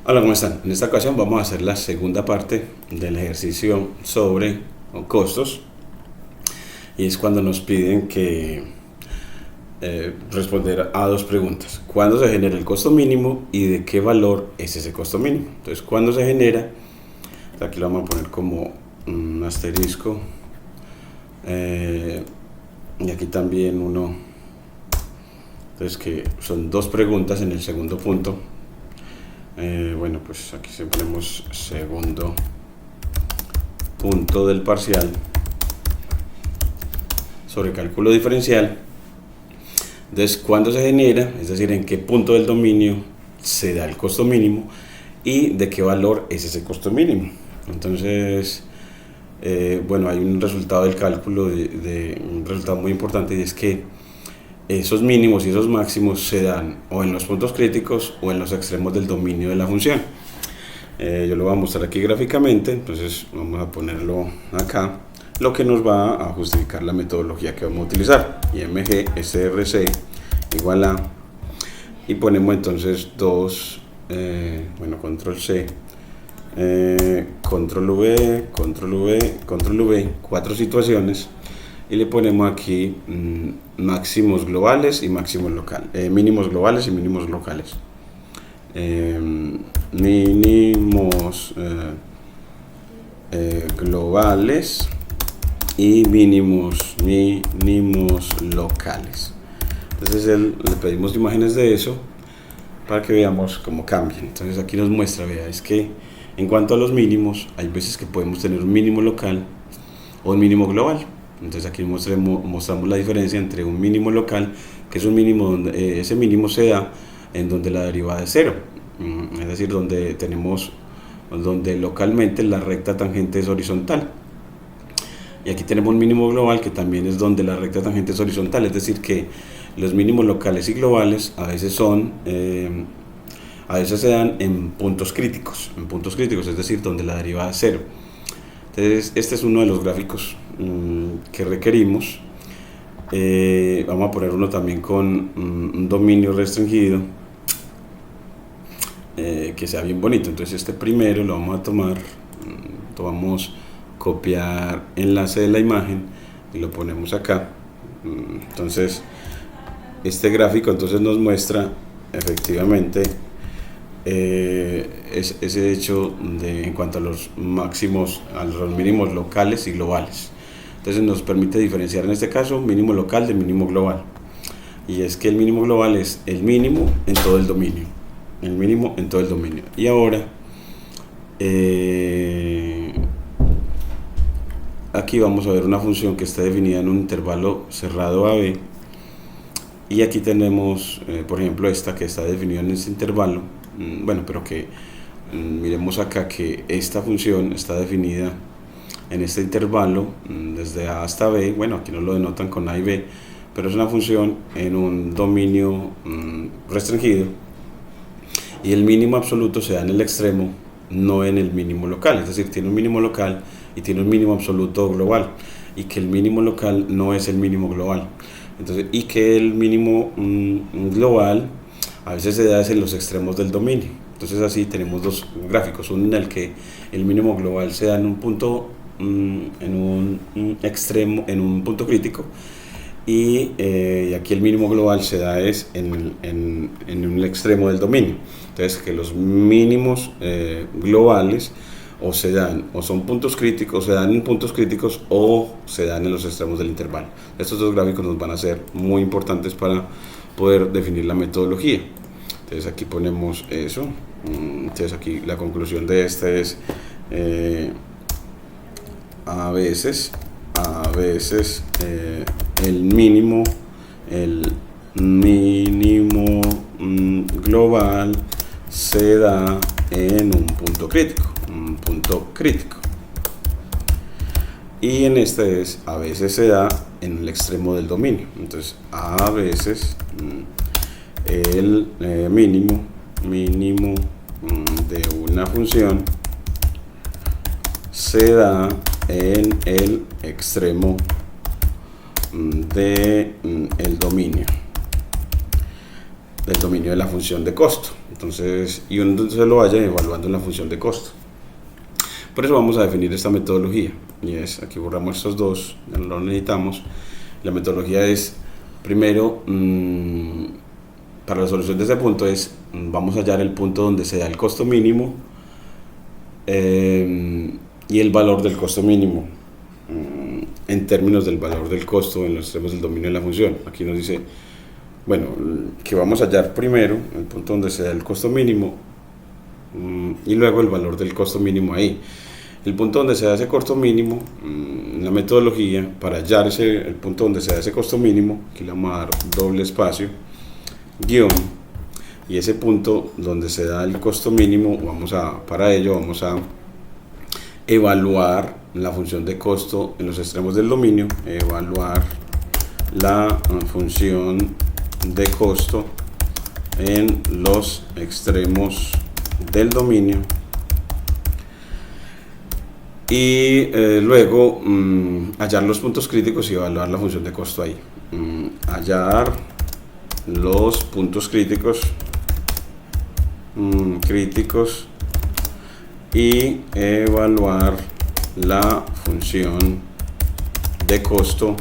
Hola, ¿cómo están? En esta ocasión vamos a hacer la segunda parte del ejercicio sobre costos, y es cuando nos piden que responder a dos preguntas: ¿cuándo se genera el costo mínimo y de qué valor es ese costo mínimo? Entonces, ¿cuándo se genera? Aquí lo vamos a poner como un asterisco, y aquí también uno. Entonces, que son dos preguntas en el segundo punto. Bueno, pues aquí se ponemos segundo punto del parcial sobre cálculo diferencial. Entonces, ¿cuándo se genera? Es decir, en qué punto del dominio se da el costo mínimo y de qué valor es ese costo mínimo. Entonces, bueno, hay un resultado del cálculo, un resultado muy importante, y es que esos mínimos y esos máximos se dan o en los puntos críticos o en los extremos del dominio de la función. Yo lo voy a mostrar aquí gráficamente, entonces vamos a ponerlo acá, lo que nos va a justificar la metodología que vamos a utilizar: IMG SRC igual a, y ponemos entonces bueno, control C, control V, control V, control V, 4 situaciones, y le ponemos aquí máximos globales y máximos locales, mínimos globales y mínimos locales, mínimos globales y mínimos locales. Entonces le pedimos imágenes de eso para que veamos cómo cambian. Entonces aquí nos muestra, vea, es que en cuanto a los mínimos, hay veces que podemos tener un mínimo local o un mínimo global. Entonces aquí mostramos la diferencia entre un mínimo local, que es un mínimo donde ese mínimo se da en donde la derivada es cero, es decir, donde localmente la recta tangente es horizontal. Y aquí tenemos un mínimo global, que también es donde la recta tangente es horizontal, es decir, que los mínimos locales y globales a veces se dan en puntos críticos, es decir, donde la derivada es cero. Entonces, este es uno de los gráficos que requerimos. Vamos a poner uno también con un dominio restringido, que sea bien bonito. Entonces, este primero lo vamos a tomamos copiar enlace de la imagen y lo ponemos acá. Entonces, este gráfico entonces nos muestra efectivamente ese hecho en cuanto a los máximos, a los mínimos locales y globales. Entonces nos permite diferenciar en este caso mínimo local de mínimo global, y es que el mínimo global es el mínimo en todo el dominio, y ahora aquí vamos a ver una función que está definida en un intervalo cerrado AB, y aquí tenemos por ejemplo esta que está definida en este intervalo. Bueno, pero que miremos acá que esta función está definida en este intervalo desde A hasta B. Bueno, aquí no lo denotan con A y B, pero es una función en un dominio restringido, y el mínimo absoluto se da en el extremo, no en el mínimo local. Es decir, tiene un mínimo local y tiene un mínimo absoluto global, y que el mínimo local no es el mínimo global. Entonces, y que el mínimo global a veces se da en los extremos del dominio. Entonces así tenemos dos gráficos, uno en el que el mínimo global se da en un punto, en un extremo, en un punto crítico, y aquí el mínimo global se da en un extremo del dominio. Entonces, que los mínimos globales o son puntos críticos, se dan en puntos críticos, o se dan en los extremos del intervalo. Estos dos gráficos nos van a ser muy importantes para poder definir la metodología. Entonces aquí ponemos eso. Entonces aquí la conclusión de este es a veces el mínimo global se da en un punto crítico, y en este a veces se da en el extremo del dominio. Entonces a veces el mínimo de una función se da en el extremo del dominio. del dominio de la función de costo. Entonces, y uno se lo vaya evaluando en la función de costo. Por eso vamos a definir esta metodología, y es, aquí borramos estos dos, ya no lo necesitamos. La metodología es, primero, para la solución de este punto es, vamos a hallar el punto donde se da el costo mínimo y el valor del costo mínimo en términos del valor del costo en los extremos del dominio de la función. Aquí nos dice, bueno, que vamos a hallar primero el punto donde se da el costo mínimo y luego el valor del costo mínimo ahí. El punto donde se da ese costo mínimo, la metodología, para hallar el punto donde se da ese costo mínimo, aquí le vamos a dar doble espacio, guión, y ese punto donde se da el costo mínimo, para ello vamos a evaluar la función de costo en los extremos del dominio, evaluar la función de costo en los extremos del dominio, y luego hallar los puntos críticos y evaluar la función de costo ahí. Hallar los puntos críticos y evaluar la función de costo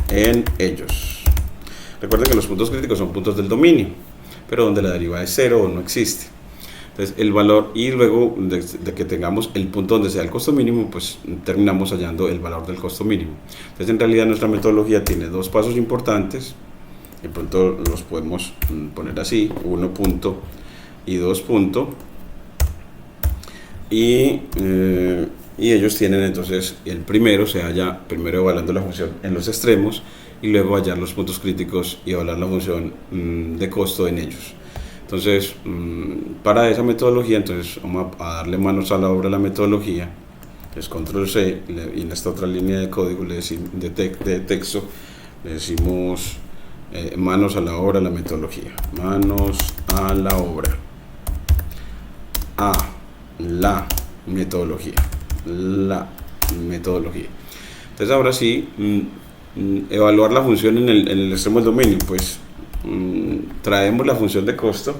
en ellos. Recuerden que los puntos críticos son puntos del dominio, pero donde la derivada es cero o no existe. Entonces el valor, y luego de que tengamos el punto donde sea el costo mínimo, pues terminamos hallando el valor del costo mínimo. Entonces en realidad nuestra metodología tiene dos pasos importantes. De pronto los podemos poner así, 1 punto y 2 punto, y ellos tienen entonces, el primero se halla primero evaluando la función en los extremos y luego hallar los puntos críticos y evaluar la función de costo en ellos. Entonces para esa metodología, entonces vamos a darle manos a la obra a la metodología, es control C, y en esta otra línea de código de texto le decimos manos a la obra, la metodología, manos a la obra, a la metodología, Entonces ahora sí, evaluar la función en el extremo del dominio, pues traemos la función de costo,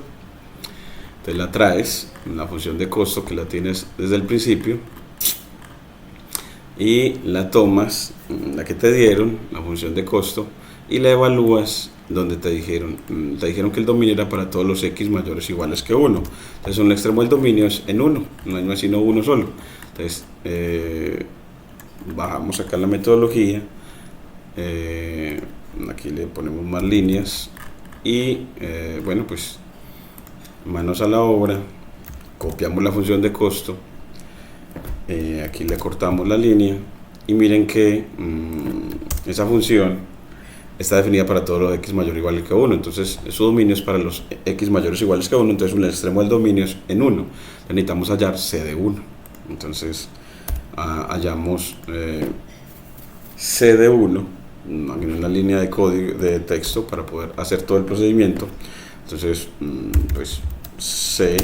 entonces la traes, la función de costo que la tienes desde el principio, y la tomas, la que te dieron, la función de costo, y la evalúas donde te dijeron que el dominio era para todos los x mayores o iguales que 1. Entonces un extremo del dominio es en 1, no hay más sino uno solo. Entonces bajamos acá la metodología, aquí le ponemos más líneas y bueno, pues manos a la obra, copiamos la función de costo, aquí le cortamos la línea y miren que esa función está definida para todos los x mayor o igual que 1, entonces su dominio es para los x mayores o iguales que 1, entonces un extremo del dominio es en 1, necesitamos hallar c de 1, entonces hallamos c de 1 en una línea de código de texto para poder hacer todo el procedimiento. Entonces pues c,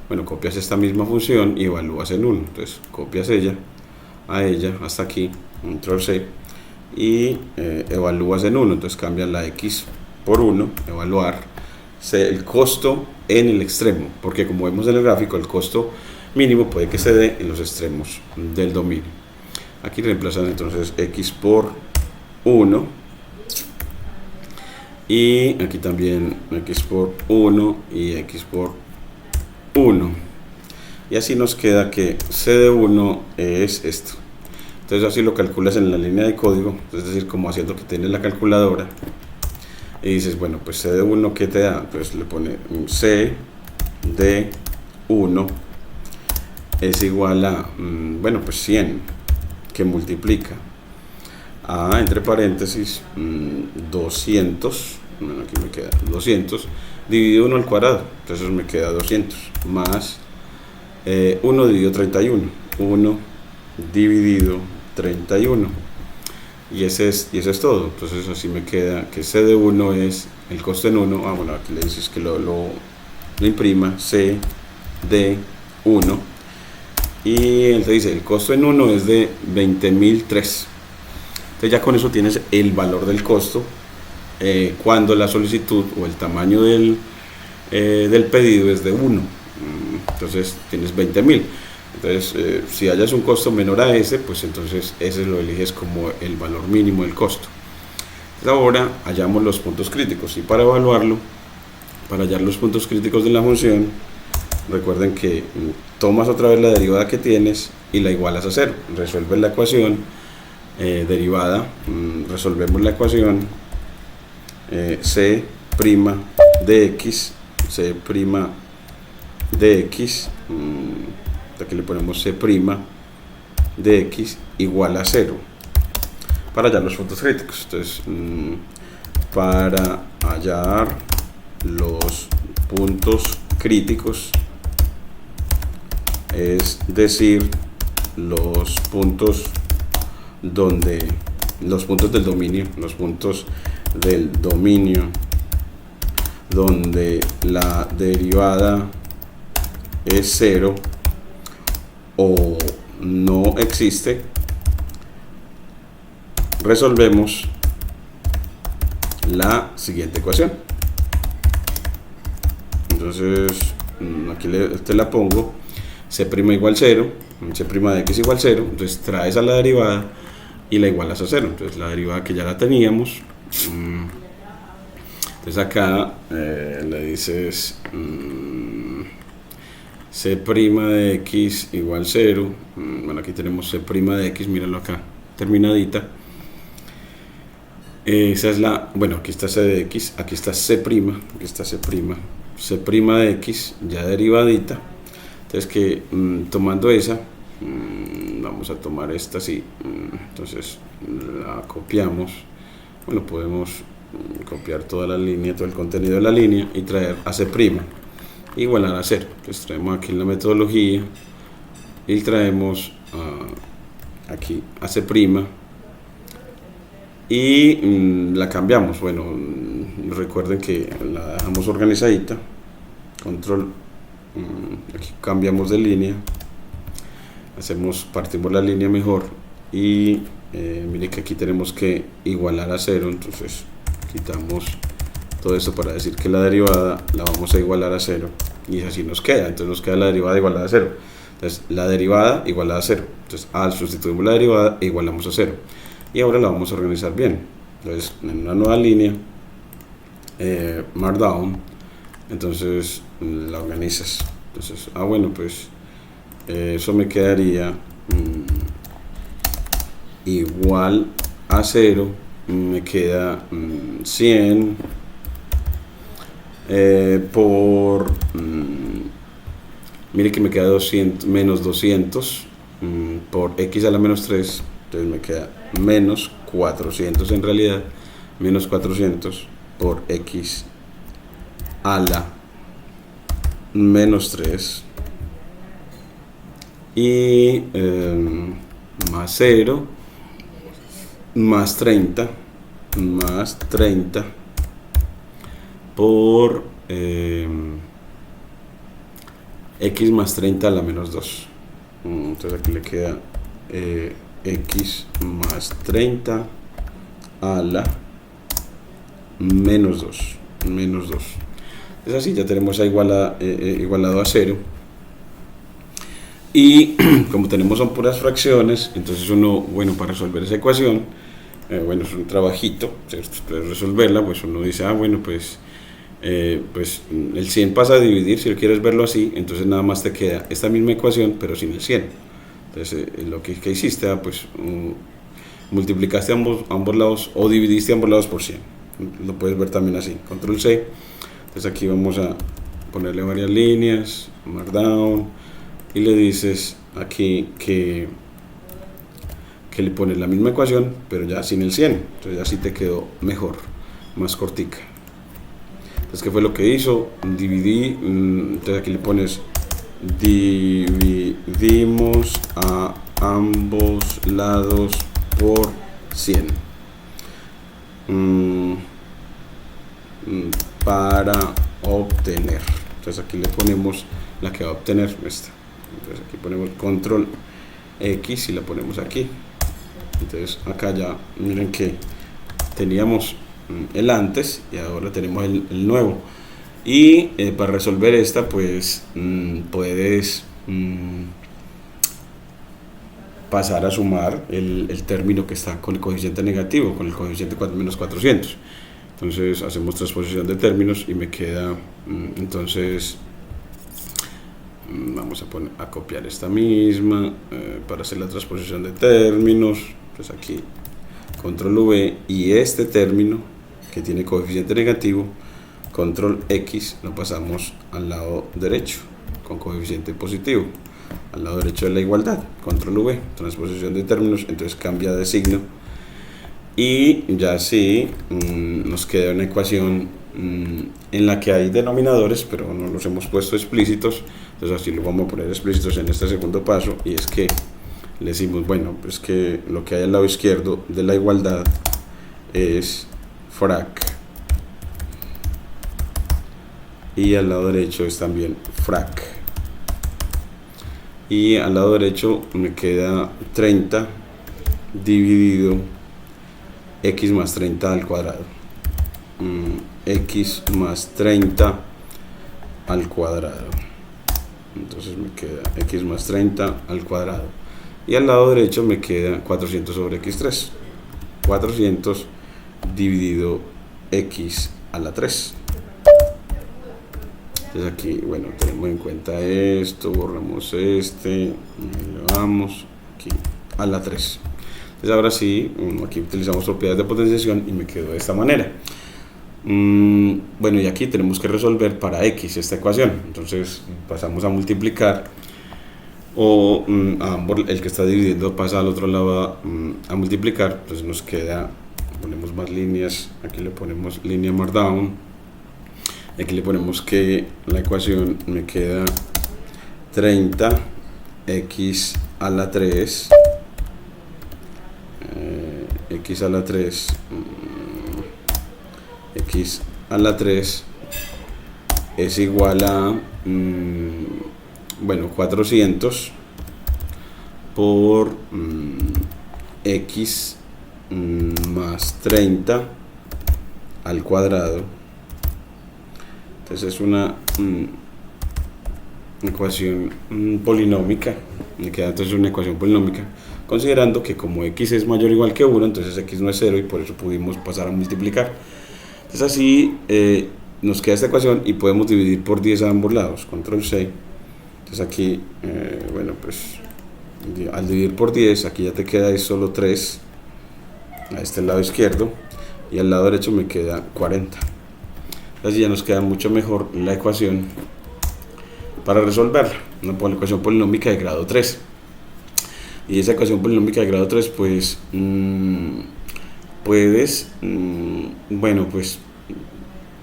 bueno, copias esta misma función y evalúas en 1, entonces copias ella hasta aquí, control C, y evalúas en 1, entonces cambias la x por 1, evaluar el costo en el extremo, porque como vemos en el gráfico, el costo mínimo puede que se dé en los extremos del dominio. Aquí reemplazan entonces x por 1, y aquí también x por 1 y x por 1, y así nos queda que c de 1 es esto. Entonces así lo calculas en la línea de código, es decir, como haciendo que tienes la calculadora y dices, bueno, pues c de 1, ¿qué te da? Entonces le pone c de 1 es igual a, bueno, pues 100, que multiplica a, entre paréntesis, 200, bueno, aquí me queda 200, dividido 1 al cuadrado, entonces me queda 200, más 1 dividido 31, 1 dividido 31, y ese es todo. Entonces así me queda que c de 1 es el costo en 1, bueno, aquí le dices que lo imprima, c de 1, y él te dice el costo en 1 es de 20.003. Entonces ya con eso tienes el valor del costo cuando la solicitud o el tamaño del pedido es de 1. Entonces tienes 20.000. Entonces, si hayas un costo menor a ese, pues entonces ese lo eliges como el valor mínimo del costo. Entonces, ahora hallamos los puntos críticos, y para evaluarlo, para hallar los puntos críticos de la función, recuerden que tomas otra vez la derivada que tienes y la igualas a 0. Resuelves la ecuación derivada, resolvemos la ecuación c' de x, aquí le ponemos c' de x igual a 0 para hallar los puntos críticos. Entonces, para hallar los puntos críticos, es decir, los puntos del dominio, donde la derivada es 0 o no existe, resolvemos la siguiente ecuación. Entonces, aquí te la pongo: c' igual 0, c' de x igual 0. Entonces traes a la derivada y la igualas a 0. Entonces la derivada que ya la teníamos, entonces acá le dices c' de x igual 0. Bueno, aquí tenemos c' de x, míralo acá, terminadita. Esa es la, bueno, aquí está c de x, aquí está c', aquí está c' de x ya derivadita. Entonces que tomando esa, vamos a tomar esta así, entonces la copiamos. Bueno, podemos copiar toda la línea, todo el contenido de la línea, y traer a c' igualar a 0. Entonces traemos aquí la metodología y traemos aquí a c' y la cambiamos. Bueno, recuerden que la dejamos organizadita, control, aquí cambiamos de línea, partimos la línea mejor, y mire que aquí tenemos que igualar a 0. Entonces quitamos todo esto para decir que la derivada la vamos a igualar a 0, y así nos queda. Entonces nos queda la derivada igualada a 0. Entonces la derivada igualada a 0. Entonces sustituimos la derivada e igualamos a 0. Y ahora la vamos a organizar bien. Entonces, en una nueva línea, Markdown, entonces la organizas. Entonces, bueno, pues eso me quedaría igual a 0, me queda 100 por, mire que me queda 200, menos 200 por x a la menos 3. Entonces me queda menos 400, en realidad, menos 400 por x a la menos 3, y más 0, más 30 por x más 30 a la menos 2. Entonces aquí le queda x más 30 a la menos 2. Es así, ya tenemos igualado a 0. Y como tenemos son puras fracciones, entonces uno, bueno, para resolver esa ecuación, bueno, es un trabajito, ¿cierto? Para resolverla, pues uno dice, bueno, pues el 100 pasa a dividir. Si lo quieres verlo así, entonces nada más te queda esta misma ecuación, pero sin el 100. Entonces, lo que hiciste, pues multiplicaste ambos lados, o dividiste ambos lados por 100. Lo puedes ver también así, control C. Entonces aquí vamos a ponerle varias líneas, Markdown, y le dices aquí que le pones la misma ecuación, pero ya sin el 100. Entonces así te quedó mejor, más cortica. Entonces, ¿qué fue lo que hizo? Dividí, entonces aquí le pones dividimos a ambos lados por 100 para obtener. Entonces aquí le ponemos la que va a obtener esta. Entonces aquí ponemos control X y la ponemos aquí. Entonces acá ya miren que teníamos el antes y ahora tenemos el nuevo. Y para resolver esta, pues puedes pasar a sumar el término que está con el coeficiente negativo, con el coeficiente menos 400. Entonces hacemos transposición de términos y me queda, entonces vamos a copiar esta misma para hacer la transposición de términos. Pues aquí control V, y este término que tiene coeficiente negativo, control X, lo pasamos al lado derecho con coeficiente positivo, al lado derecho de la igualdad, control V, transposición de términos. Entonces cambia de signo y ya así nos queda una ecuación en la que hay denominadores, pero no los hemos puesto explícitos. Entonces así lo vamos a poner explícitos en este segundo paso, y es que le decimos, bueno, pues que lo que hay al lado izquierdo de la igualdad es frac, y al lado derecho es también frac, y al lado derecho me queda 30 dividido x más 30 al cuadrado, x más 30 al cuadrado. Entonces me queda x más 30 al cuadrado, y al lado derecho me queda 400 sobre x3, 400 dividido x a la 3. Entonces aquí, bueno, tenemos en cuenta esto, borramos este, elevamos aquí a la 3. Entonces ahora sí, aquí utilizamos propiedades de potenciación y me quedó de esta manera. Bueno, y aquí tenemos que resolver para x esta ecuación. Entonces pasamos a multiplicar, o el que está dividiendo pasa al otro lado a multiplicar. Entonces nos queda, ponemos más líneas, aquí le ponemos línea markdown, aquí le ponemos que la ecuación me queda 30 x a la 3 x a la 3 x a la 3 es igual a bueno, 400 por x más 30 al cuadrado. Entonces es una ecuación polinómica, me queda entonces una ecuación polinómica, considerando que como x es mayor o igual que 1, entonces x no es 0 y por eso pudimos pasar a multiplicar. Entonces así nos queda esta ecuación y podemos dividir por 10 a ambos lados, control C. Entonces aquí, bueno, pues al dividir por 10, aquí ya te queda solo 3 a este lado izquierdo, y al lado derecho me queda 40. Así ya nos queda mucho mejor la ecuación para resolverla, una ecuación polinómica de grado 3. Y esa ecuación polinómica de grado 3, pues puedes, bueno, pues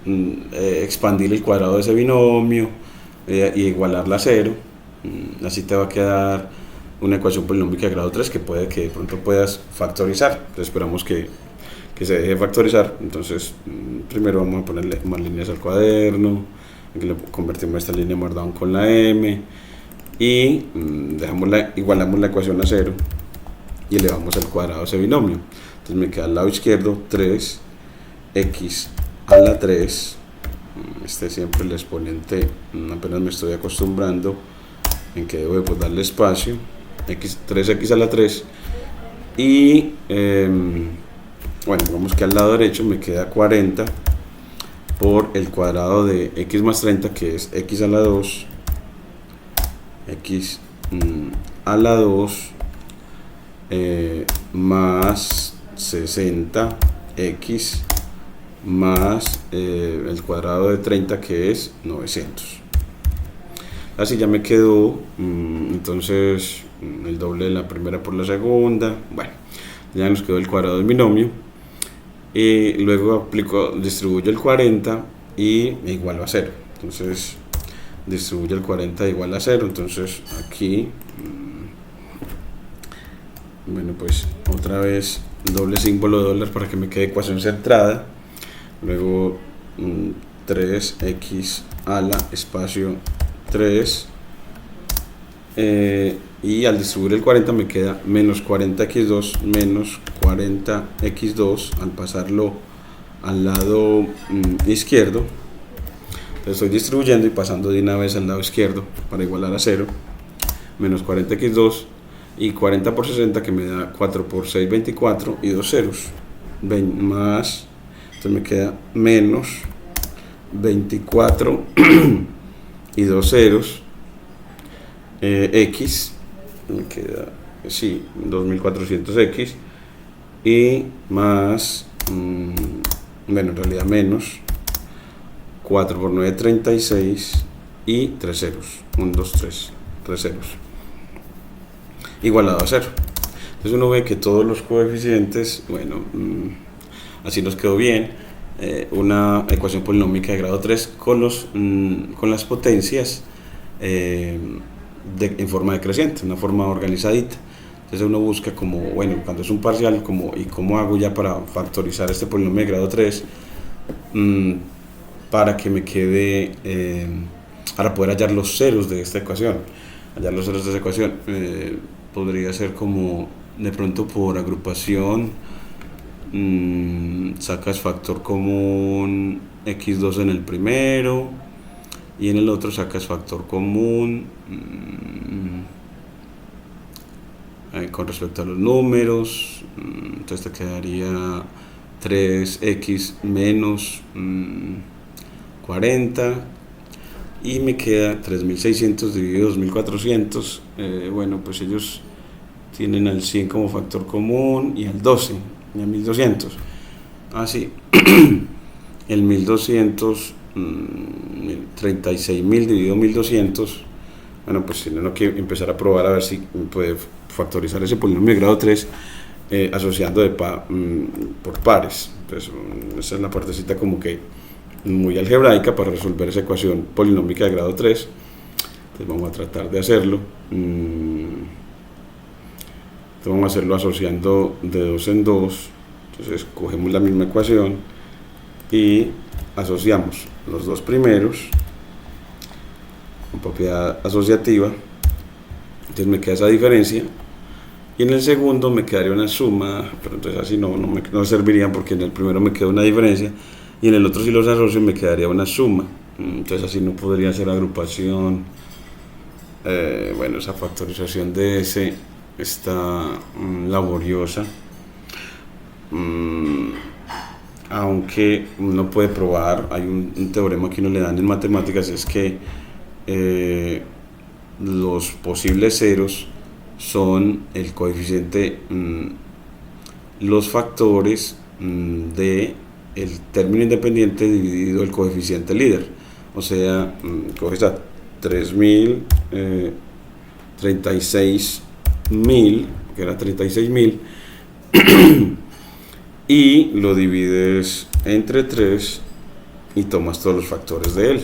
expandir el cuadrado de ese binomio y igualarla a 0. Así te va a quedar una ecuación polinómica de grado 3 que puede que de pronto puedas factorizar. Entonces esperamos que se deje factorizar. Entonces primero vamos a ponerle más líneas al cuaderno, aquí le convertimos esta línea markdown con la m, y igualamos la ecuación a 0 y elevamos al cuadrado ese binomio. Entonces me queda al lado izquierdo 3x a la 3, este siempre el exponente, apenas me estoy acostumbrando en que debo de darle espacio, 3x a la 3, y bueno, vamos que al lado derecho me queda 40 por el cuadrado de x más 30, que es x a la 2, x a la 2 más 60x más el cuadrado de 30, que es 900. Así ya me quedó entonces el doble de la primera por la segunda. Bueno, ya nos quedó el cuadrado del binomio, y luego distribuyo el 40 y igualo a 0. Entonces distribuyo el 40 igual a 0. Entonces aquí, bueno, pues otra vez doble símbolo de dólar para que me quede ecuación centrada. Luego 3x a la espacio 3, y al distribuir el 40 me queda menos 40x2 menos 40x2. Al pasarlo al lado izquierdo. Entonces estoy distribuyendo y pasando de una vez al lado izquierdo para igualar a 0. Menos 40x2 y 40 por 60 que me da 4 por 6, 24 y 2 ceros. Más, entonces me queda menos 24 y 2 ceros. X, me queda, sí, 2400x y más, bueno, en realidad menos 4 por 9, 36 y 3 ceros, 1, 2, 3, 3 ceros, igualado a 0. Entonces uno ve que todos los coeficientes, bueno, así nos quedó bien. Una ecuación polinómica de grado 3 con las potencias en forma decreciente, una forma organizadita. Entonces uno busca como, bueno, cuando es un parcial, ¿y cómo hago ya para factorizar este polinomio de grado 3? Para que me quede, para poder hallar los ceros de esta ecuación. Hallar los ceros de esta ecuación podría ser como, de pronto por agrupación, sacas factor común x2 en el primero y en el otro sacas factor común con respecto a los números. Entonces te quedaría 3x menos 40 y me queda 3600 dividido 2400. Bueno, pues ellos tienen al 100 como factor común y al 12 y a 1200. Así el 1200, 36.000 dividido 1200. Bueno, pues si no, hay que empezar a probar a ver si puede factorizar ese polinomio de grado 3 asociando por pares. Entonces esa es la partecita como que muy algebraica para resolver esa ecuación polinómica de grado 3. Entonces vamos a tratar de hacerlo. Entonces vamos a hacerlo asociando de 2 en 2. Entonces cogemos la misma ecuación y asociamos los dos primeros con propiedad asociativa. Entonces me queda esa diferencia y en el segundo me quedaría una suma, pero entonces así no serviría porque en el primero me queda una diferencia y en el otro, si los asocio, me quedaría una suma. Entonces así no podría ser agrupación. Bueno, esa factorización de S está laboriosa, aunque uno puede probar. Hay un teorema que uno le dan en matemáticas, es que los posibles ceros son el coeficiente, los factores de el término independiente dividido el coeficiente líder. O sea, coges a 3000, 36.000, que era 36.000, y lo divides entre 3 y tomas todos los factores de él.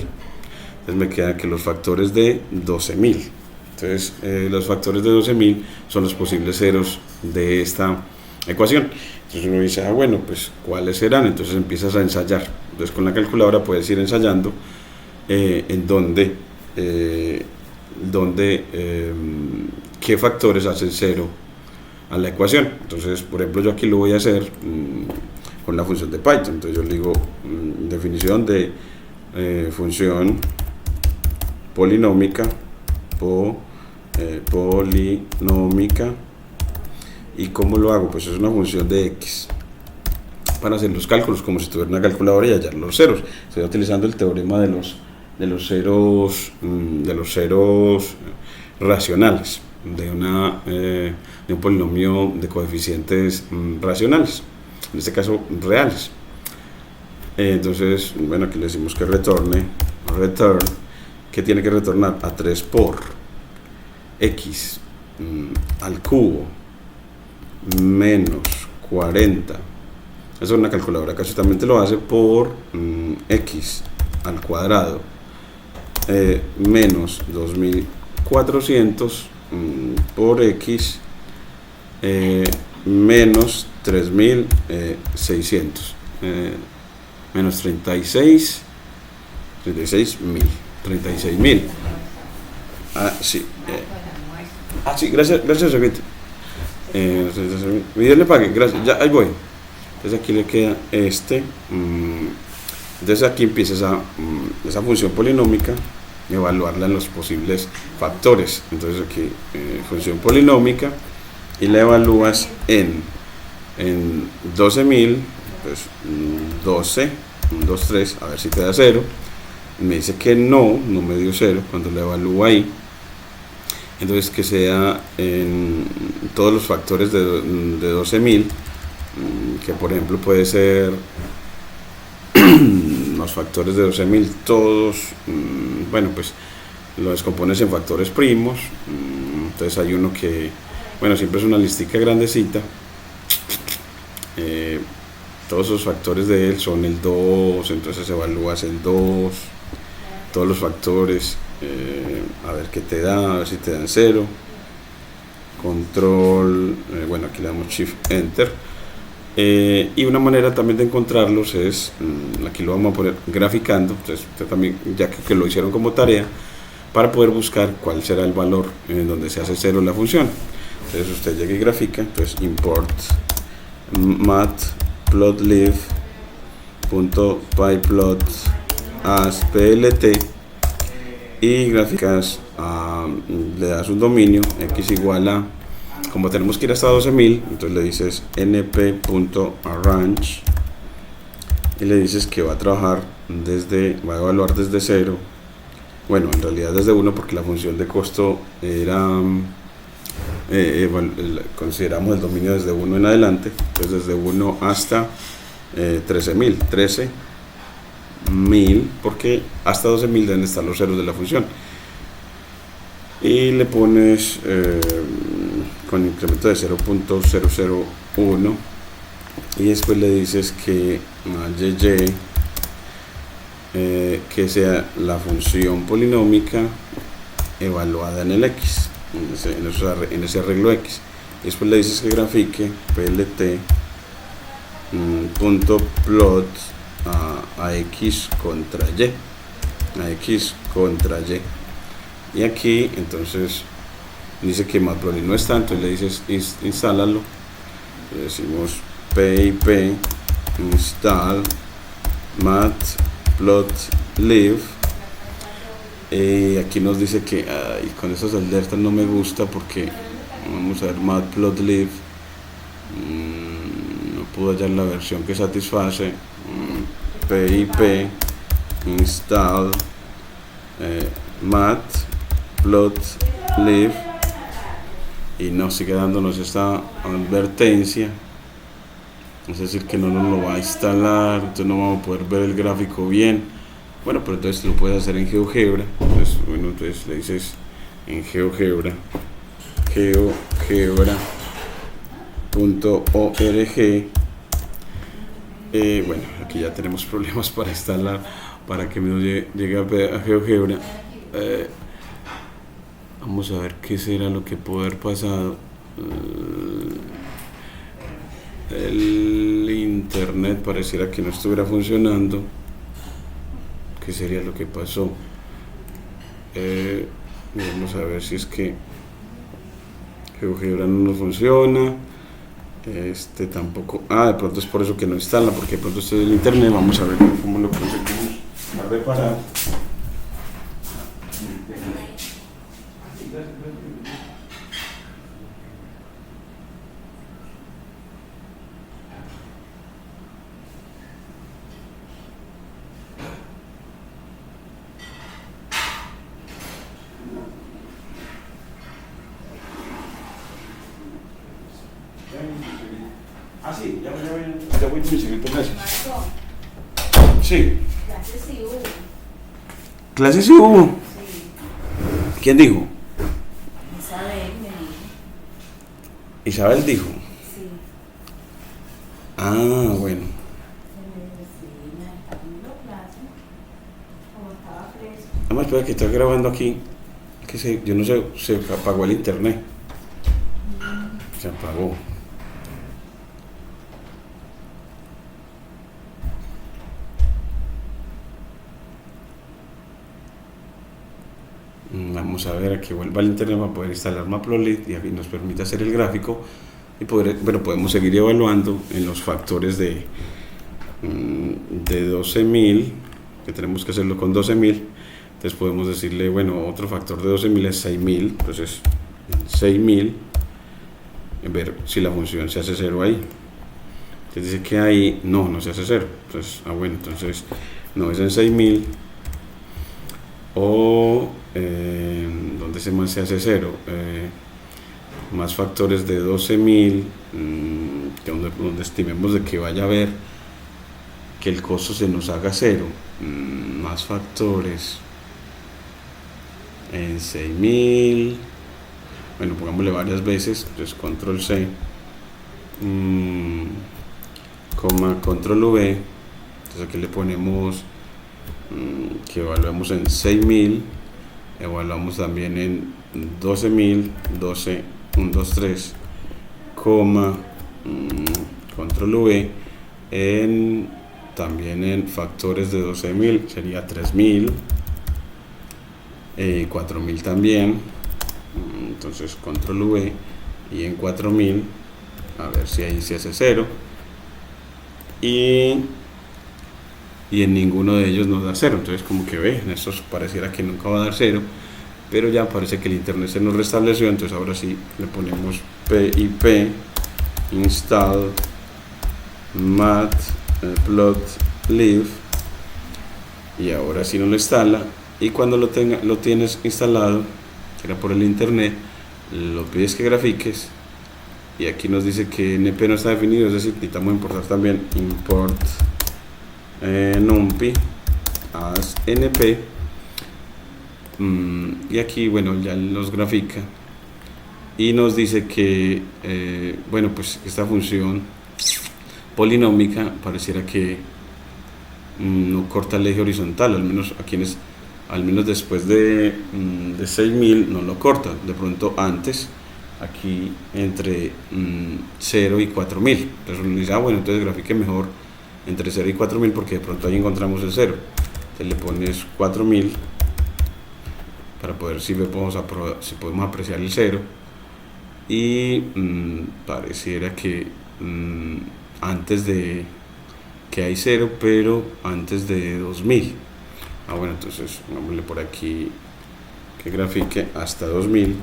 Entonces me queda que los factores de 12.000. Entonces los factores de 12.000 son los posibles ceros de esta ecuación. Entonces uno dice, bueno, pues ¿cuáles serán? Entonces empiezas a ensayar. Entonces con la calculadora puedes ir ensayando en dónde qué factores hacen cero a la ecuación. Entonces, por ejemplo, yo aquí lo voy a hacer con la función de Python. Entonces yo le digo definición de función polinómica polinómica. ¿Y cómo lo hago? Pues es una función de x para hacer los cálculos como si tuviera una calculadora y hallar los ceros. Estoy utilizando el teorema de los ceros racionales de un polinomio de coeficientes racionales, en este caso reales. Entonces, bueno, aquí le decimos que return, que tiene que retornar a 3 por x al cubo menos 40. Eso es una calculadora que también lo hace por x al cuadrado menos 2400 por x menos 3600 menos 36.000. Sí. Sí, gracias, Evita. Dios le pague, gracias, ya, ahí voy. Entonces aquí le queda este. Entonces aquí empieza esa función polinómica, evaluarla en los posibles factores. Entonces aquí función polinómica y la evalúas en 12.000, pues 12, 1, 2, 3, a ver si te da 0. Me dice que no me dio 0 cuando la evalúo ahí. Entonces que sea en todos los factores de 12.000, que por ejemplo puede ser los factores de 12.000 todos, bueno, pues lo descompones en factores primos. Entonces hay uno que, bueno, siempre es una listica grandecita. Todos esos factores de él son el 2, entonces evalúas el 2, todos los factores, a ver qué te da, a ver si te dan 0. Control, bueno, aquí le damos Shift Enter. Y una manera también de encontrarlos es, aquí lo vamos a poner graficando, entonces usted también, ya que lo hicieron como tarea, para poder buscar cuál será el valor en donde se hace 0 la función. Entonces usted llega y grafica, entonces import matplotlib.pyplot as plt y gráficas, le das un dominio x igual a, como tenemos que ir hasta 12.000, entonces le dices np.arrange y le dices que va a trabajar va a evaluar desde 0, bueno, en realidad desde 1 porque la función de costo era, consideramos el dominio desde 1 en adelante, entonces desde 1 hasta 13.000, porque hasta 12.000 deben estar los ceros de la función, y le pones con incremento de 0.001 y después le dices que que sea la función polinómica evaluada en el x, en ese arreglo x, y después le dices que grafique plt.plot a x contra y, y aquí entonces dice que matplotlib no está, entonces le dices instálalo, le decimos pip install matplotlib, y aquí nos dice que con esas alertas no me gusta porque vamos a ver matplotlib, no puedo hallar la versión que satisface. Pip install matplotlib, y no sigue dándonos esta advertencia, es decir que no nos lo va a instalar, entonces no vamos a poder ver el gráfico bien. Bueno, pero entonces lo puedes hacer en GeoGebra. Entonces, bueno, entonces le dices en GeoGebra geogebra.org. Bueno, aquí ya tenemos problemas para instalar, para que me llegue a GeoGebra. Vamos a ver qué será lo que puede haber pasado. El internet pareciera que no estuviera funcionando. ¿Qué sería lo que pasó? Vamos a ver si es que GeoGebra no nos funciona. Este tampoco. De pronto es por eso que no instala, porque de pronto esto es el internet. Vamos a ver cómo lo conseguimos a reparar. Sí, ya voy a conseguir, gracias. Sí. Clases sí hubo. ¿Clases sí hubo? Sí. ¿Quién dijo? Isabel me dijo. ¿Isabel dijo? Sí. Bueno. Además, espera que estoy grabando aquí. Yo no sé, se apagó el internet. Se apagó. Vamos a ver, aquí vuelva al internet para poder instalar Matplotlib y aquí nos permite hacer el gráfico y bueno, podemos seguir evaluando en los factores de 12.000, que tenemos que hacerlo con 12.000. Entonces podemos decirle, bueno, otro factor de 12.000 es 6.000, entonces 6.000, ver si la función se hace cero ahí. Entonces dice que ahí no se hace cero. Entonces, bueno, entonces no es en 6.000. O ¿dónde se hace cero? Más factores de 12.000, donde estimemos de que vaya a haber que el costo se nos haga cero. Más factores en 6.000. Bueno, pongámosle varias veces, entonces control C, control V. Entonces aquí le ponemos que evaluemos en 6.000, evaluamos también en 12.000, 12, 1, 2, 3, control V, también en factores de 12.000 sería 3.000, 4.000 también. Entonces control V, y en 4.000 a ver si ahí se hace cero, y en ninguno de ellos nos da cero. Entonces, como que ve, en estos pareciera que nunca va a dar cero, pero ya parece que el internet se nos restableció. Entonces ahora sí le ponemos pip install matplotlib, y ahora sí nos lo instala. Y cuando lo tienes instalado, que era por el internet, lo pides que grafiques, y aquí nos dice que NP no está definido, es decir, necesitamos importar también import numpy as np, y aquí, bueno, ya nos grafica y nos dice que bueno, pues esta función polinómica pareciera que no corta el eje horizontal, al menos después de 6.000 no lo corta. De pronto antes, aquí entre 0 y 4.000, entonces uno dice, bueno, entonces grafique mejor entre 0 y 4.000, porque de pronto ahí encontramos el 0. Entonces le pones 4.000 para poder si podemos apreciar el 0, y pareciera que antes de que hay 0, pero antes de 2.000. Bueno, entonces pongámosle por aquí que grafique hasta 2.000,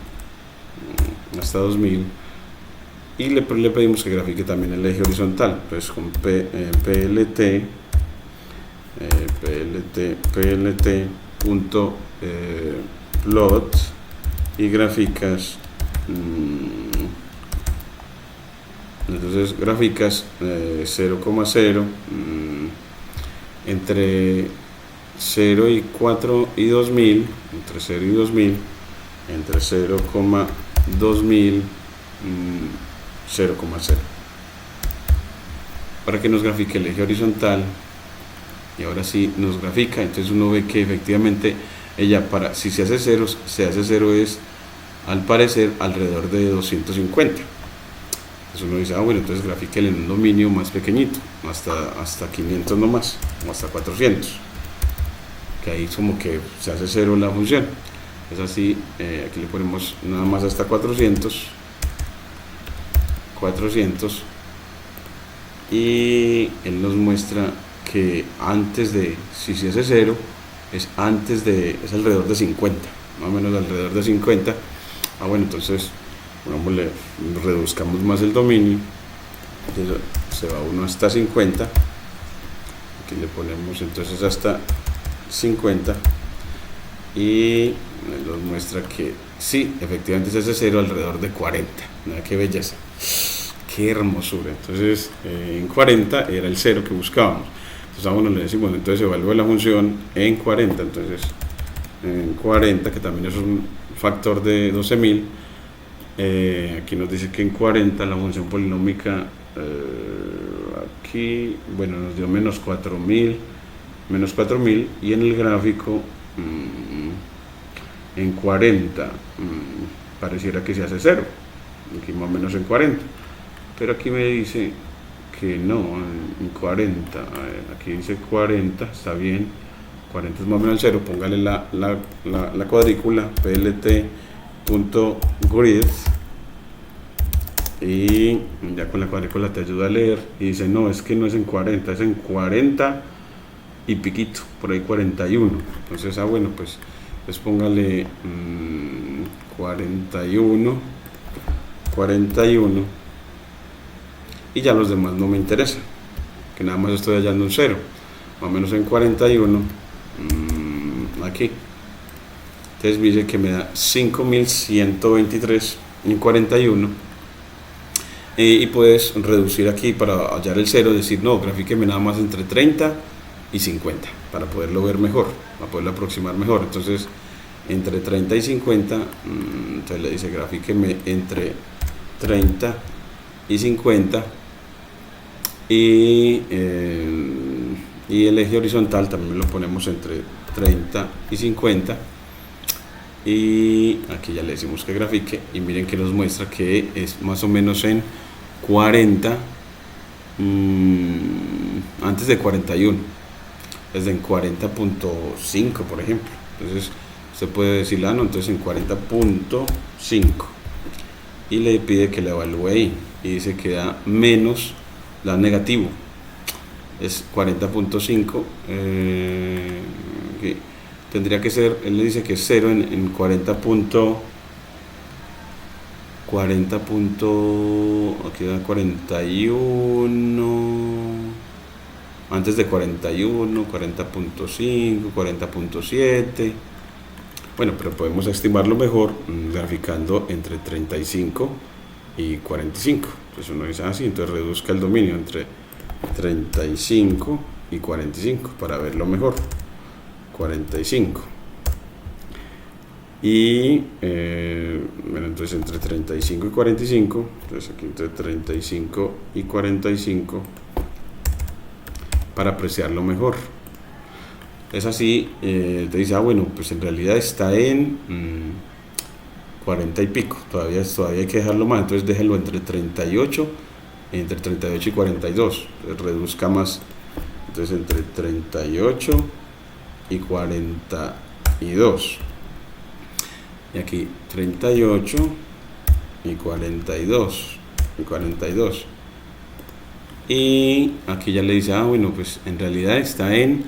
y le pedimos que grafique también el eje horizontal. Pues con plt plot, y gráficas, entonces gráficas 0,0 entre 0 y 4 y 2.000, entre 0 y 2.000, entre 0,2000, 0,0, para que nos grafique el eje horizontal. Y ahora sí nos grafica. Entonces uno ve que efectivamente ella, si se hace cero es, al parecer, alrededor de 250. Entonces uno dice, bueno, entonces grafíquele en un dominio más pequeñito, hasta 500 nomás, o hasta 400, que ahí como que se hace cero la función. Es así. Aquí le ponemos nada más hasta 400, y él nos muestra que antes de, si se hace cero, es alrededor de 50, más o menos alrededor de 50. Bueno, entonces reduzcamos más el dominio, entonces se va uno hasta 50, aquí le ponemos entonces hasta 50, y nos muestra que sí, efectivamente se hace cero alrededor de 40. Mira qué belleza, qué hermosura. Entonces en 40 era el cero que buscábamos. Entonces a uno le decimos, entonces evalúe la función en 40. Entonces en 40, que también es un factor de 12.000, aquí nos dice que en 40 la función polinómica, aquí, bueno, nos dio menos 4.000, y en el gráfico en 40 pareciera que se hace cero, aquí más o menos en 40, pero aquí me dice que no, en 40, aquí dice 40, está bien, 40 es más o menos el 0, póngale la cuadrícula, plt.grid, y ya con la cuadrícula te ayuda a leer y dice no, es que no es en 40, es en 40 y piquito, por ahí 41. Entonces bueno, pues póngale 41 y ya los demás no me interesan, que nada más estoy hallando un 0, más o menos en 41 aquí. Entonces dice que me da 5123 en 41 y puedes reducir aquí para hallar el 0, decir no, grafíqueme nada más entre 30 y 50 para poderlo ver mejor, para poderlo aproximar mejor. Entonces entre 30 y 50, entonces le dice grafíqueme entre 30 y 50 y el eje horizontal también lo ponemos entre 30 y 50 y aquí ya le decimos que grafique y miren que nos muestra que es más o menos en 40 antes de 41, es en 40.5 por ejemplo. Entonces usted puede decir no, entonces en 40.5 y le pide que le evalúe ahí y dice que da menos la negativo, es 40.5, tendría que ser, él le dice que es 0 en 40. Aquí da 41, antes de 41, 40.5, 40.7. Bueno, pero podemos estimarlo mejor graficando entre 35 y 45. Entonces uno dice así, entonces reduzca el dominio entre 35 y 45 para verlo mejor. 45 y bueno, entonces entre 35 y 45, entonces aquí entre 35 y 45 para apreciarlo mejor. Es así, te dice bueno, pues en realidad está en 40 y pico, todavía hay que dejarlo más, entonces déjelo entre 38 y 42, reduzca más, entonces entre 38 y 42 y aquí 38 y 42 y aquí ya le dice bueno, pues en realidad está en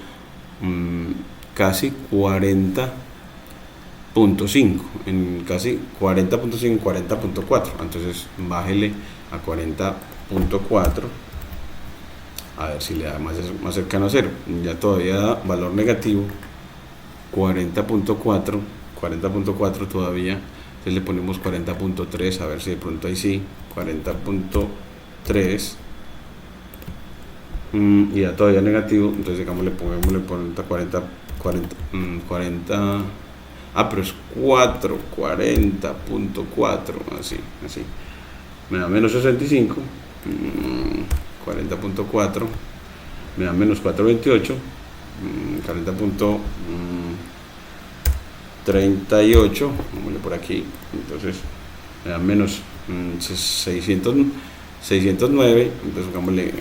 casi 40.5, en casi 40.5, 40.4, entonces bájele a 40.4 a ver si le da más cercano a 0, ya todavía da valor negativo, 40.4 todavía, entonces le ponemos 40.3 a ver si de pronto ahí sí, 40.3 y ya todavía negativo, entonces digamos le ponemos 40, pero es 40.4, así, me da menos 65, 40.4, me da menos 428, 40.38, vámonos por aquí, entonces me da menos 609, entonces pongámosle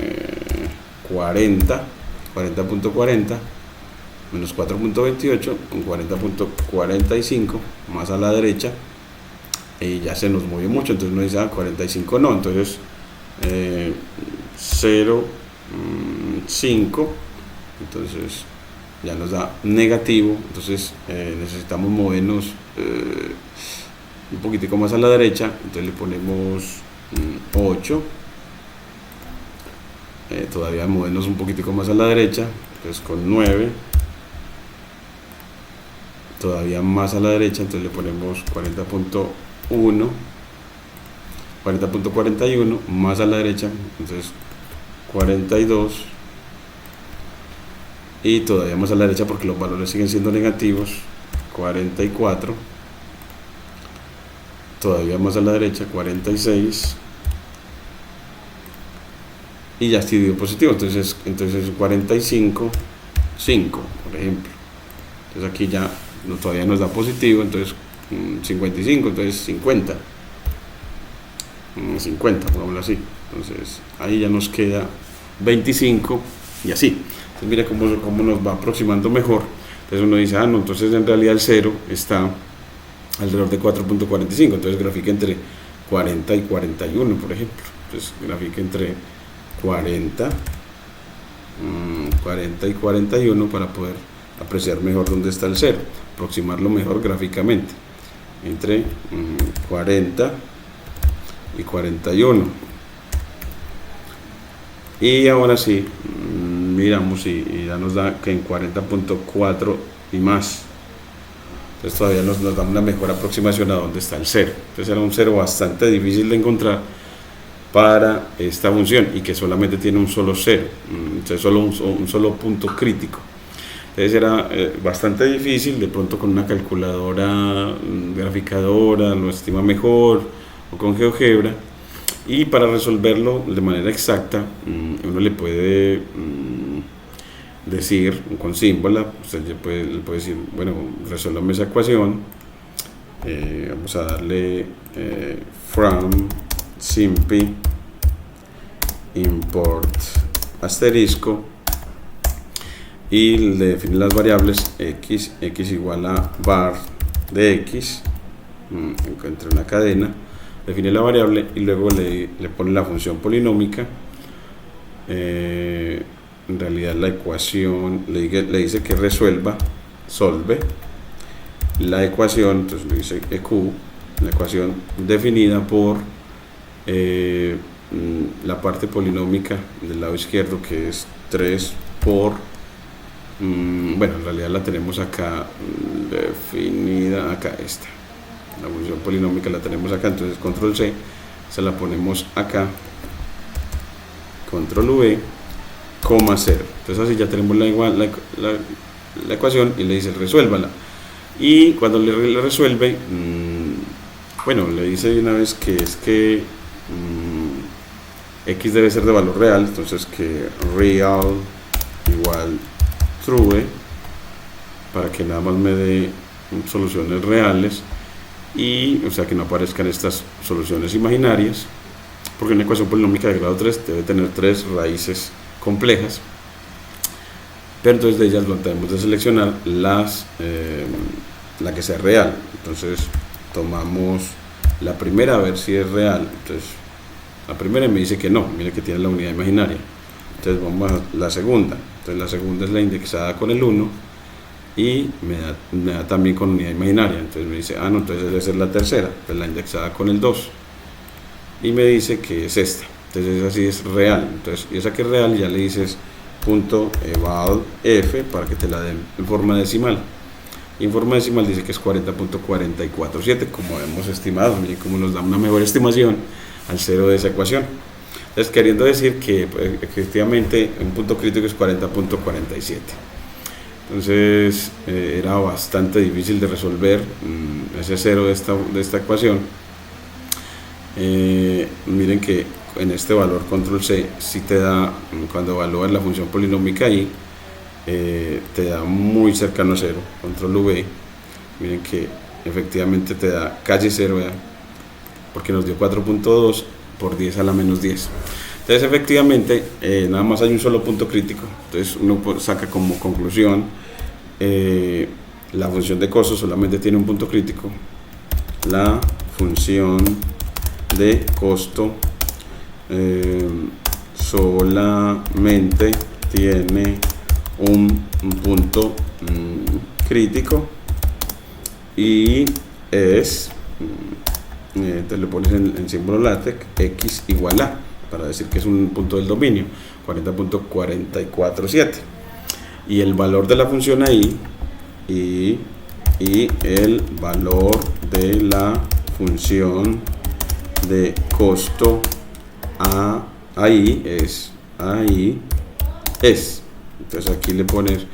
40.40 menos 4.28 con 40.45 más a la derecha y ya se nos movió mucho, entonces uno dice 45 no, entonces 0.5, entonces ya nos da negativo, entonces necesitamos movernos un poquitico más a la derecha, entonces le ponemos 8, todavía movernos un poquitico más a la derecha, entonces con 9, todavía más a la derecha, entonces le ponemos 40.1, 40.41 más a la derecha, entonces 42 y todavía más a la derecha porque los valores siguen siendo negativos, 44, todavía más a la derecha, 46 y ya estoy positivo, entonces 45, 5 por ejemplo, entonces aquí ya todavía nos da positivo, entonces 55, entonces 50, pongámoslo así, entonces ahí ya nos queda 25 y así. Entonces mira cómo nos va aproximando mejor. Entonces uno dice no, entonces en realidad el 0 está alrededor de 4.45, entonces grafica entre 40 y 41, por ejemplo. Entonces grafique entre 40 y 41 para poder apreciar mejor dónde está el 0, aproximarlo mejor gráficamente entre 40 y 41. Y ahora sí, miramos y ya nos da que en 40.4 y más. Entonces todavía nos da una mejor aproximación a dónde está el 0. Entonces era un 0 bastante difícil de encontrar para esta función y que solamente tiene un solo 0, entonces solo un solo punto crítico. Entonces era bastante difícil, de pronto con una calculadora graficadora lo estima mejor, o con GeoGebra, y para resolverlo de manera exacta uno le puede decir con símbola, usted le puede decir, bueno, resuélvame esa ecuación, vamos a darle from simpy import asterisco y le define las variables x igual a var de x, encuentra una cadena, define la variable y luego le pone la función polinómica. En realidad la ecuación le dice que solve la ecuación, entonces le dice eq, la ecuación definida por la parte polinómica del lado izquierdo, que es 3 por bueno, en realidad la tenemos acá definida, acá esta, la función polinómica la tenemos acá, entonces control C, se la ponemos acá, control V, coma 0, entonces así ya tenemos la ecuación y le dice resuélvala, y cuando le resuelve, bueno, le dice de una vez que es que x debe ser de valor real, entonces que real igual true, para que nada más me dé soluciones reales, y o sea que no aparezcan estas soluciones imaginarias, porque una ecuación polinómica de grado 3 debe tener 3 raíces complejas, pero entonces de ellas lo tenemos de seleccionar la que sea real. Entonces tomamos la primera a ver si es real, entonces la primera me dice que no, mire que tiene la unidad imaginaria, entonces vamos a la segunda, entonces la segunda es la indexada con el 1 y me da también con unidad imaginaria, entonces me dice, no, entonces debe ser la tercera, entonces la indexada con el 2 y me dice que es esta, entonces así es real, entonces y esa que es real ya le dices punto eval f para que te la den en forma decimal, y en forma decimal dice que es 40.447 como hemos estimado, miren cómo nos da una mejor estimación al 0 de esa ecuación. Entonces queriendo decir que efectivamente un punto crítico es 40.47. Entonces era bastante difícil de resolver ese 0 de esta ecuación. Miren que en este valor control C si te da, cuando evalúas la función polinómica ahí, te da muy cercano a 0, control V, miren que efectivamente te da casi 0, porque nos dio 4.2 por 10 a la menos 10. Entonces efectivamente nada más hay un solo punto crítico, entonces uno saca como conclusión la función de costo solamente tiene un punto crítico, la función de costo solamente tiene un punto crítico y es, te le pones en símbolo LaTeX x igual a, para decir que es un punto del dominio, 40.447, y el valor de la función ahí y el valor de la función de costo ahí es. Entonces aquí le pones,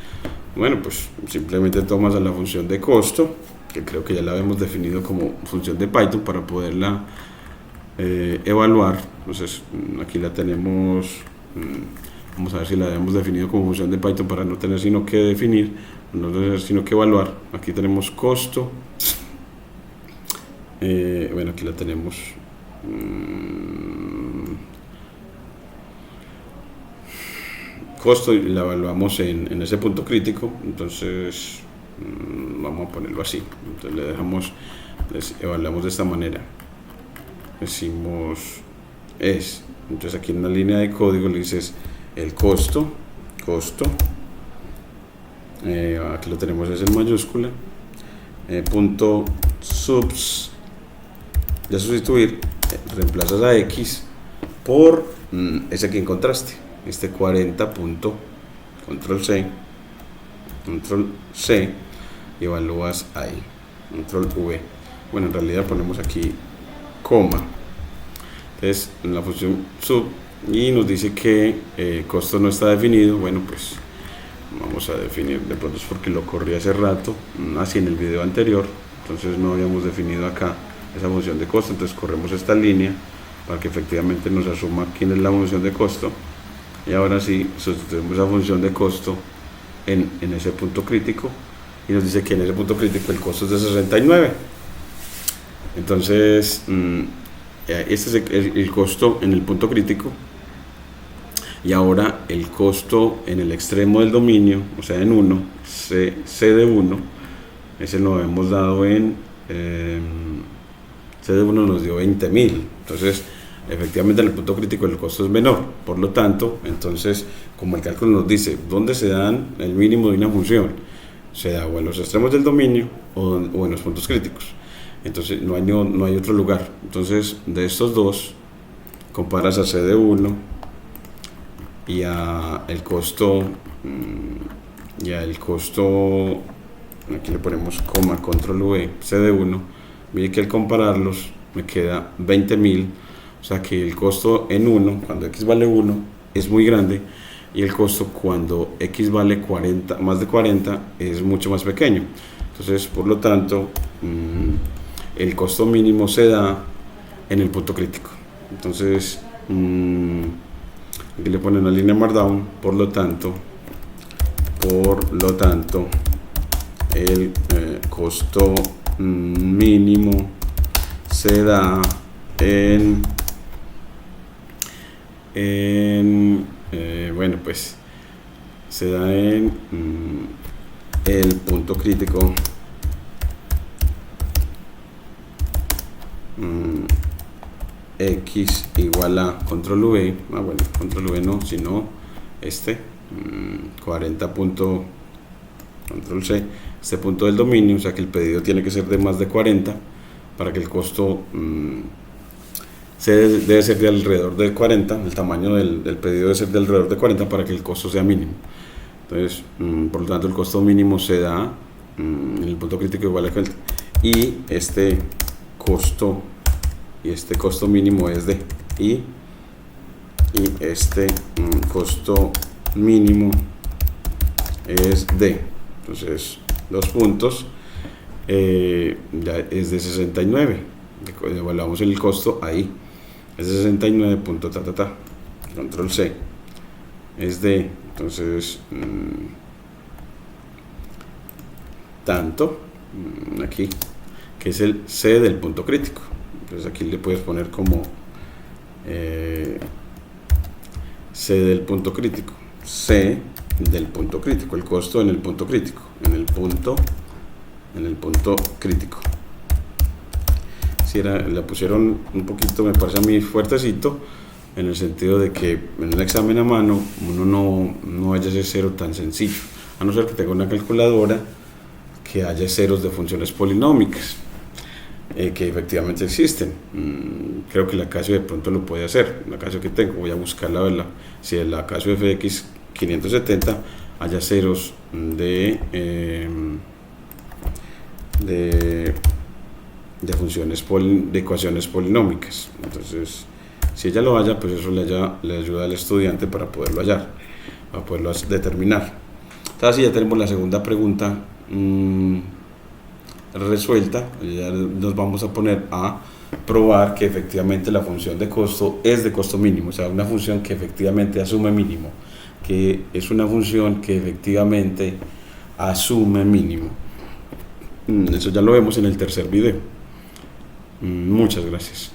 bueno, pues simplemente tomas a la función de costo, que creo que ya la habíamos definido como función de Python para poderla evaluar. Entonces aquí la tenemos, vamos a ver si la habíamos definido como función de Python para no tener sino que definir, no tener sino que evaluar. Aquí tenemos costo, bueno, aquí la tenemos, costo, y la evaluamos en ese punto crítico. Entonces vamos a ponerlo así, entonces le evaluamos de esta manera. decimos es. Entonces aquí en la línea de código le dices el costo, aquí lo tenemos es en mayúscula, punto subs, ya sustituir, reemplazas a x por ese que encontraste, este 40 punto, control C, y evalúas ahí, control V. Bueno, en realidad ponemos aquí coma. Entonces en la función sub, y nos dice que costo no está definido. Bueno, pues vamos a definir, de pronto es porque lo corrí hace rato, así en el video anterior, entonces no habíamos definido acá esa función de costo. Entonces corremos esta línea para que efectivamente nos asuma quién es la función de costo, y ahora sí sustituimos esa función de costo en ese punto crítico, y nos dice que en ese punto crítico el costo es de 69. Entonces este es el costo en el punto crítico, y ahora el costo en el extremo del dominio, o sea en 1, C de 1, ese lo hemos dado en C de 1 nos dio 20.000. Entonces efectivamente en el punto crítico el costo es menor, por lo tanto, entonces como el cálculo nos dice dónde se dan el mínimo de una función, se da o en los extremos del dominio o en los puntos críticos. Entonces no hay otro lugar. Entonces de estos dos comparas a C de 1 y a el costo, aquí le ponemos coma, control V, C de 1. Mire que al compararlos me queda 20.000, o sea que el costo en 1, cuando x vale 1, es muy grande, y el costo cuando x vale 40, más de 40, es mucho más pequeño. Entonces, por lo tanto, el costo mínimo se da en el punto crítico. Entonces, aquí le ponen una línea markdown, por lo tanto, el costo mínimo se da bueno, pues se da en el punto crítico x igual a control V, bueno, control V no, sino 40 punto, control C, este punto del dominio, o sea que el pedido tiene que ser de más de 40 para que el costo debe ser de alrededor de 40, el tamaño del pedido debe ser de alrededor de 40 para que el costo sea mínimo. Entonces, por lo tanto, el costo mínimo se da en el punto crítico igual a 40, y este costo mínimo es de este costo mínimo es de, entonces, dos puntos, ya es de 69, evaluamos el costo ahí, es de 69 punto control C, es de, entonces, tanto, aquí, que es el C del punto crítico. Entonces aquí le puedes poner como C del punto crítico, C del punto crítico, el costo en el punto crítico, en el punto crítico. Si la pusieron un poquito, me parece a mí, fuertecito, en el sentido de que en el examen a mano uno no haya ese cero tan sencillo, a no ser que tenga una calculadora que haya ceros de funciones polinómicas, que efectivamente existen. Creo que la Casio de pronto lo puede hacer, la Casio que tengo, voy a buscarla, verla, si en la Casio FX 570 haya ceros de funciones de ecuaciones polinómicas. Entonces, si ella lo halla, pues eso le ayuda al estudiante para poderlo hallar, para poderlo determinar. Entonces, ya tenemos la segunda pregunta resuelta. Ya nos vamos a poner a probar que efectivamente la función de costo es de costo mínimo, o sea, una función que efectivamente asume mínimo, que es una función que efectivamente asume mínimo. Eso ya lo vemos en el tercer video. Muchas gracias.